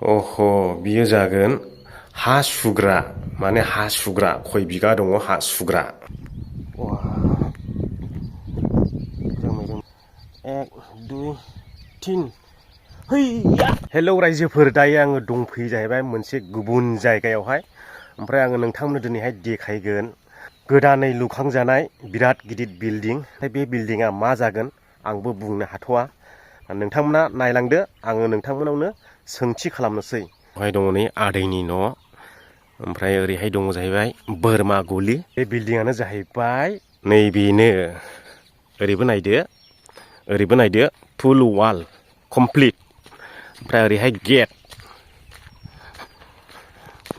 अह बियो जागोन हा सुग्रा माने हा सुग्रा खय बिगा दङ हा सुग्रा। एक दुइ तिन हैया हेलौ रायजोफोर, दायो आङो दंफैयो जाहैबाय मोनसे गुबुन जायगायावहाय। ओमफ्राय आङो नोंथांमोननो दिनैहाय देखायगोन गोदानै लुखांजानाय बिराद गिदिर बिल्डिं। बे बिल्डिंआ मा जागोन आंबो बुंनो हाथ'वा, नोंथांमोना नायलांदो, आङो नोंथांमोनावनो सोंथि खालामनोसै। बेवहाय दङ नै आदैनि न', ओमफ्राय ओरैहाय दङ जाहैबाय बोरमा गलि। बे बिल्डिंआनो जाहैबाय नैबेनो, ओरैबो नायदो ओरैबो नायदो, फुल वाल कमप्लिट। ओमफ्राय ओरैहाय गेट।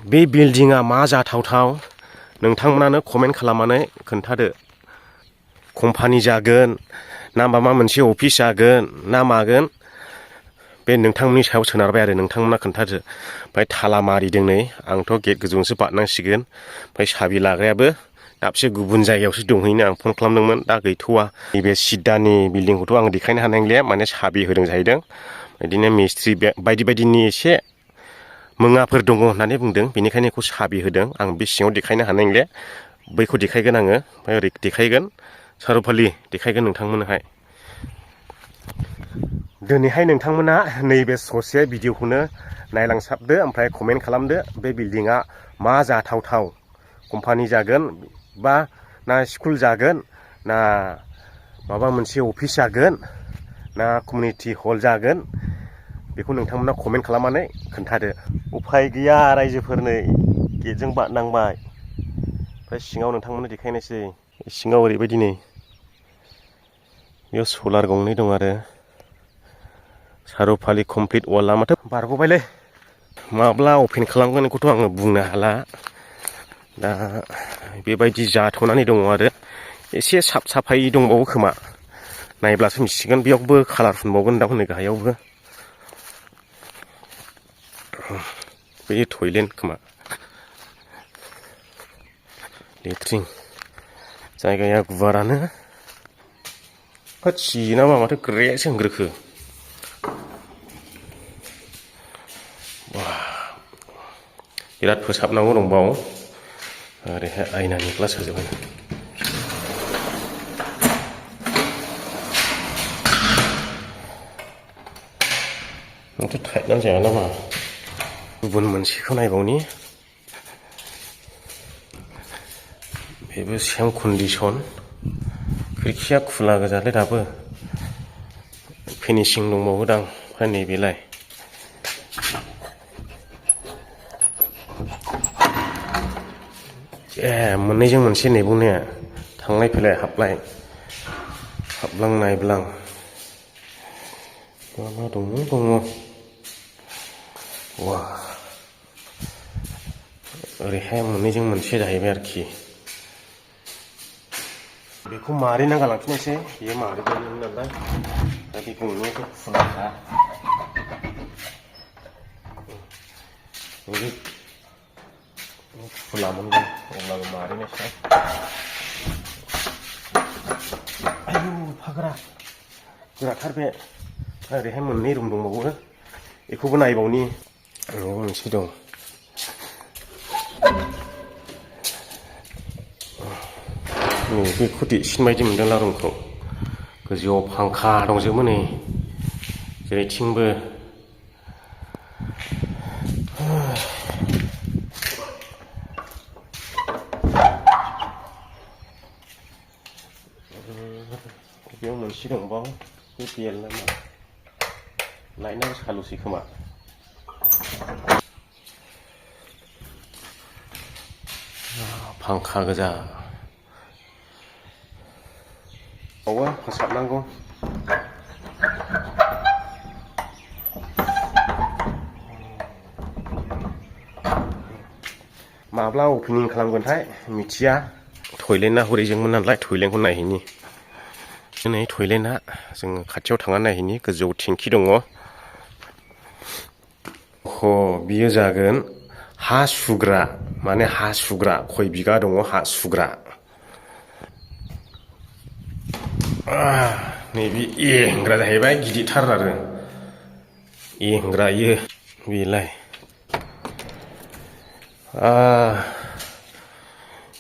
बे बिल्डिंआ मा जाथावथाव नोंथांमोनानो कमेन्ट खालामनानै खोन्थादो। कम्पानि जागोन ना माबा मोनसे अफिस जागोन ना मागोन, बे नोंथांमोननि सायाव सोनारबाय आरो, नोंथांमोना खोन्थादो। ओमफ्राय थाला मारिदों नै, आंथ' गेट गोजौआवसो बारनांसिगोन। ओमफ्राय साबि लाग्रायाबो दाबसे गुबुन जायगायावसो दंहैनो आं फन खालामदोंमोन, दा गैथ'वा। नैबे सिद्दानि बिल्डिंखौथ' आं देखायनो हानाय नंलिया, माने साबि होदों जाहैदों। बिदिनो मिस्ट्रि बायदि बायदिनि एसे मुवाफोर दङ होननानै बुंदों, बेनिखायनो बेखौ साबि होदों। आं बे सिङाव देखायनो हानाय नंलिया, बैखौ देखायगोन आङो। ओमफ्राय ओरै देखायगोन सारुफालि देखायगोन नोंथांमोननोहाय। दिनैहाय नोंथांमोना नैबे ससे भिडिअखौनो नायलांसाबदो, ओमफ्राय कमेन्ट खालामदो बे बिल्डिंआ मा जाथावथाव। कम्पानि जागोन बा ना स्कुल जागोन ना माबा मोनसे अफिस जागोन ना कमिउनिटि हल जागोन, बेखौ नोंथांमोना कमेन्ट खालामनानै खोन्थादो। उफाय गैया रायजोफोर, नै गेटजों बारनांबाय। ओमफ्राय सिङाव नोंथांमोननो देखायनोसै। सिङाव ओरैबायदि नै, बेयाव सलार गंनै दं आरो सारुफालि कमप्लिट वालआ माथो बारग'बायलै। माब्ला अपेन खालामगोन बेखौथ' आङो बुंनो हाला। दा बेबायदि जाथ'नानै दङ आरो एसे साफ साफायै दंबावो खोमा, नायब्लासो मिथिसिगोन। बेयावबो कालार फुनबावगोन दां नै गाहायावबो। बे टयलेट खोमा, लेट्रिन। जायगाया गुवारानो। होद सिनामा माथो ग्रेसो होनग्रोखो। बिराद फोसाबनांगौ दंबावो। ओरैहाय आयनानि ग्लास होजोबबाय। माथो टाइटनानो जाया नामा। गुबुन मोनसेखौ नायबावनि, बेबो सेम कन्डिसन। खिरखिया खुला गोजालै दाबो, फिनिशिं दंबावोदां। ओमफ्राय नैबेलाय ए मोननैजों मोनसे नेबावनाया, थांलाय फैलाय हाबलां नायब्लां। मा दङ वा, ओरैहाय मोननैजों मोनसे जाहैबाय आरोखि। बेखौ मारिना गालांफिननोसै, बेयो मारिबायमोन नालाय। दा बे गंनैखौ खुलाखा। खुलामोन अब्लाबो मारिनोसै। आयु फाग्रा गोराथार बे। ओरैहाय मोननै रुम दंबावो, बेखौबो नायबावनि। माबा मोनसे दं। बेखौ देरसिन बायदि मोनदोंला रुमखौ। गोजौआव फांखा दंजोबो नै जेरैथिंबो। बेयाव मोनसे दंबावो, बे बेल नामा, लाइटआबो सालुसै खोमा। फांखा गोजा। बावबो फोसाबनांगौ। माब्ला अपेनिं खालामगोनथाय मिथिया। टयलेटना हरैजोंमोन नालाय, टयलेटखौ नायहैनि। नै टयलेटआ, जोङो खाथियाव थांनानै नायहैनि। गोजौआव टेंखि दङ। बियो जागोन हा सुग्रा माने हा सुग्रा, खय बिगा दङ हा सुग्रा। नैबे ए होनग्रा जाहैबाय, गिदिरथार आरो ए होनग्रा इयो। बेलाय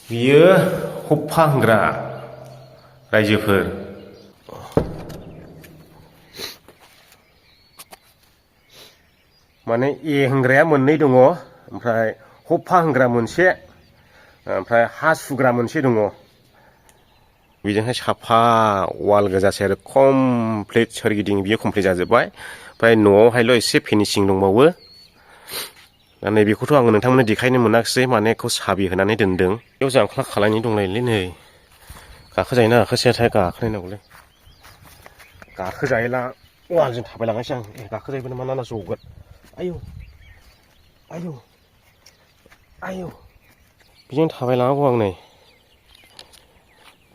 बियो हप्पा होनग्रा रायजोफोर माने ए होनग्राया मोननै दङ ओमफ्राय हप्पा होनग्रा मोनसे ओमफ्राय हा सुग्रा मोनसे दङ बेजोंहाय साफा वाल गोजासै आरो कमप्लिट सोरगिदिं बियो कमप्लिट जाजोब्बाय ओमफ्राय न'आवहायल' एसे फिनिशिं दंबावो दा नैबेखौथ' आङो नोंथांमोननो देखायनो मोनाखिसै माने बेखौ साबि होनानै दोनदों बेयाव जांख्ला खालायनि दंलायोलै नै गाखोजायोना गाखोजायाथाय गाखोनायनांगौलै गाखोजायोला वालजों थाबायलांनोसै आं गाखोजायोबो नामा ना जगोन आयौ आयौ आयौ बेजों थाबायलाङागौ आं नै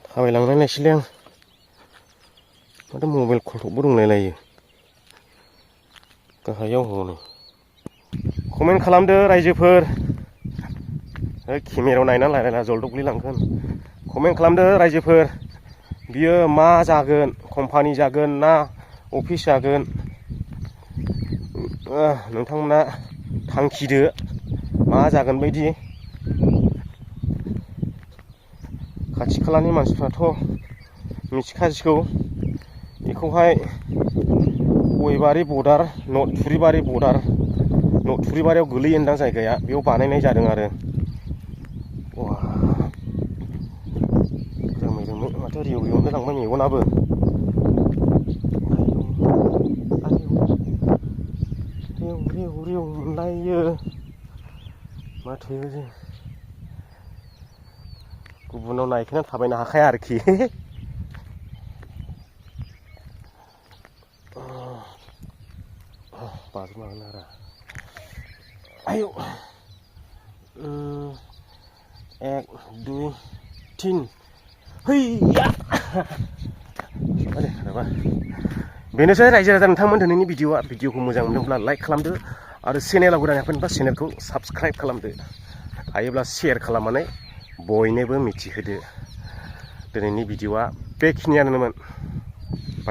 थाबायलांनायनायसैलै आं माथो मबाइल कन्ट्रलबो दंलायलायो गाहायाव हनै कमेन्ट खालामदो रायजोफोर केमेरायाव नायनानै रायलायला जलदब गोलैलांगोन कमेन्ट खालामदो रायजोफोर बियो मा जागोन कम्पानि जागोन ना अफिस जागोन नोंथांमोना थांखिदो मा जागोन बायदि खाथि खालानि मानसिफ्राथ' मिथिखासिगौ बेखौहाय गयबारि बर्डार थुरिबारि बर्डार थुरिबारियाव गोलैयोनदां जायगाया बेयाव बानायनाय जादों आरो रोमै रोमै माथो रिउ रिउनो लांबाय मेगनाबो रिउ रिउ रिउ मोनलायो माथो गुबुनाव नायखोना थाबायनो हाखाया आरोखि बाज्रुमलांगोन आरो आयौ 1 2 3 हैया बेनोसै रायजो राजा नोंथांमोन दिनैनि भिडिअखौ मोजां मोनदोंब्ला लाइक खालामदो आरो चेनेलाव गोदान फैदोंब्ला चेनेलखौ साबस्क्राइब खालामदो हायोब्ला शेयार खालामनानै बयनोबो मिथिहोदो दिनैनि भिडिअआ बेखिनियानोमोन।